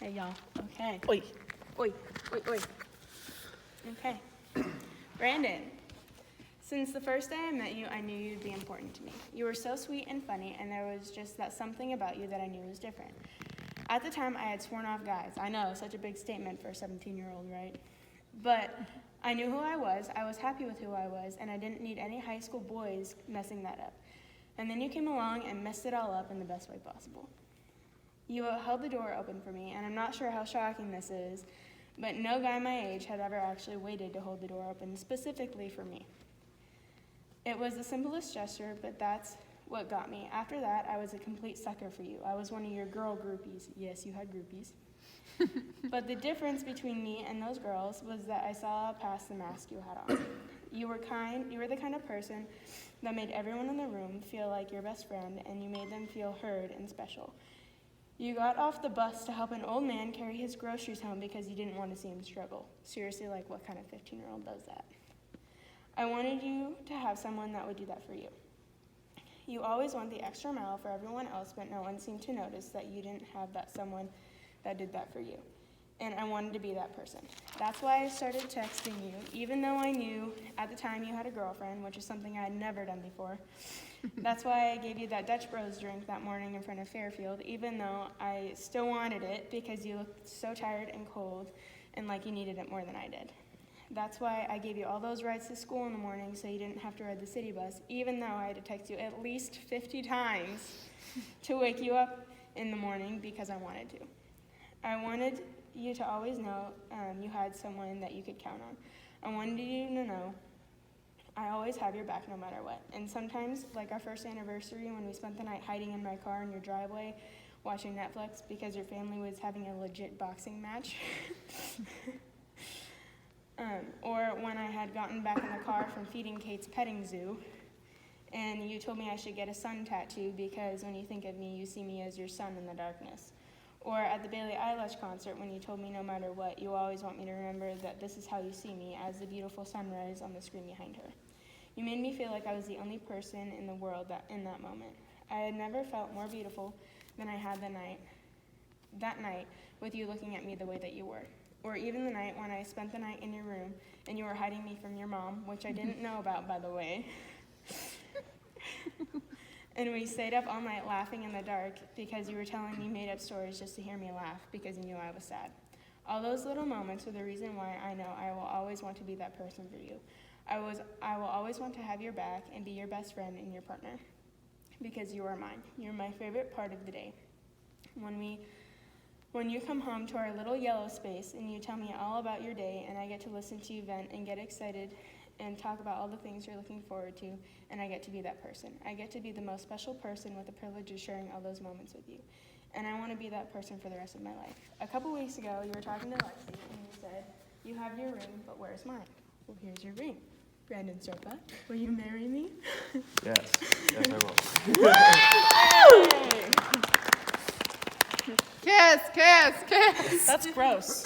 Hey, y'all. Okay. Oi. Oi. Oi, oi. Okay. Brandon, since the first day I met you, I knew you'd be important to me. You were so sweet and funny, and there was just that something about you that I knew was different. At the time, I had sworn off guys. I know, such a big statement for a 17-year-old, right? But I knew who I was happy with who I was, and I didn't need any high school boys messing that up. And then you came along and messed it all up in the best way possible. You held the door open for me, and I'm not sure how shocking this is, but no guy my age had ever actually waited to hold the door open specifically for me. It was the simplest gesture, but that's what got me. After that, I was a complete sucker for you. I was one of your girl groupies. Yes, you had groupies. But the difference between me and those girls was that I saw past the mask you had on. You were the kind of person that made everyone in the room feel like your best friend, and you made them feel heard and special. You got off the bus to help an old man carry his groceries home because you didn't want to see him struggle. Seriously, like, what kind of 15-year-old does that? I wanted you to have someone that would do that for you. You always went the extra mile for everyone else, but no one seemed to notice that you didn't have that someone that did that for you. And I wanted to be that person. That's why I started texting you, even though I knew at the time you had a girlfriend, which is something I had never done before. That's why I gave you that Dutch Bros drink that morning in front of Fairfield, even though I still wanted it because you looked so tired and cold and like you needed it more than I did. That's why I gave you all those rides to school in the morning so you didn't have to ride the city bus, even though I had to text you at least 50 times to wake you up in the morning because I wanted to. I wanted you to always know you had someone that you could count on. I wanted you to know I always have your back no matter what. And sometimes, like our first anniversary when we spent the night hiding in my car in your driveway watching Netflix because your family was having a legit boxing match. Or when I had gotten back in the car from feeding Kate's petting zoo, and you told me I should get a sun tattoo because when you think of me, you see me as your sun in the darkness. Or at the Bailey Eilish concert when you told me no matter what, you always want me to remember that this is how you see me, as the beautiful sunrise on the screen behind her. You made me feel like I was the only person in the world in that moment. I had never felt more beautiful than I had that night with you looking at me the way that you were. Or even the night when I spent the night in your room and you were hiding me from your mom, which I didn't know about, by the way. And we stayed up all night laughing in the dark because you were telling me made-up stories just to hear me laugh because you knew I was sad. All those little moments are the reason why I know I will always want to be that person for you. I will always want to have your back and be your best friend and your partner because you are mine. You're my favorite part of the day. When you come home to our little yellow space and you tell me all about your day and I get to listen to you vent and get excited and talk about all the things you're looking forward to, and I get to be that person. I get to be the most special person with the privilege of sharing all those moments with you. And I want to be that person for the rest of my life. A couple weeks ago, you were talking to Lexi and you said, you have your ring, but where's mine? Well, here's your ring. Brandon Serpa, will you marry me? Yes, I will. Kiss, kiss, kiss. That's gross.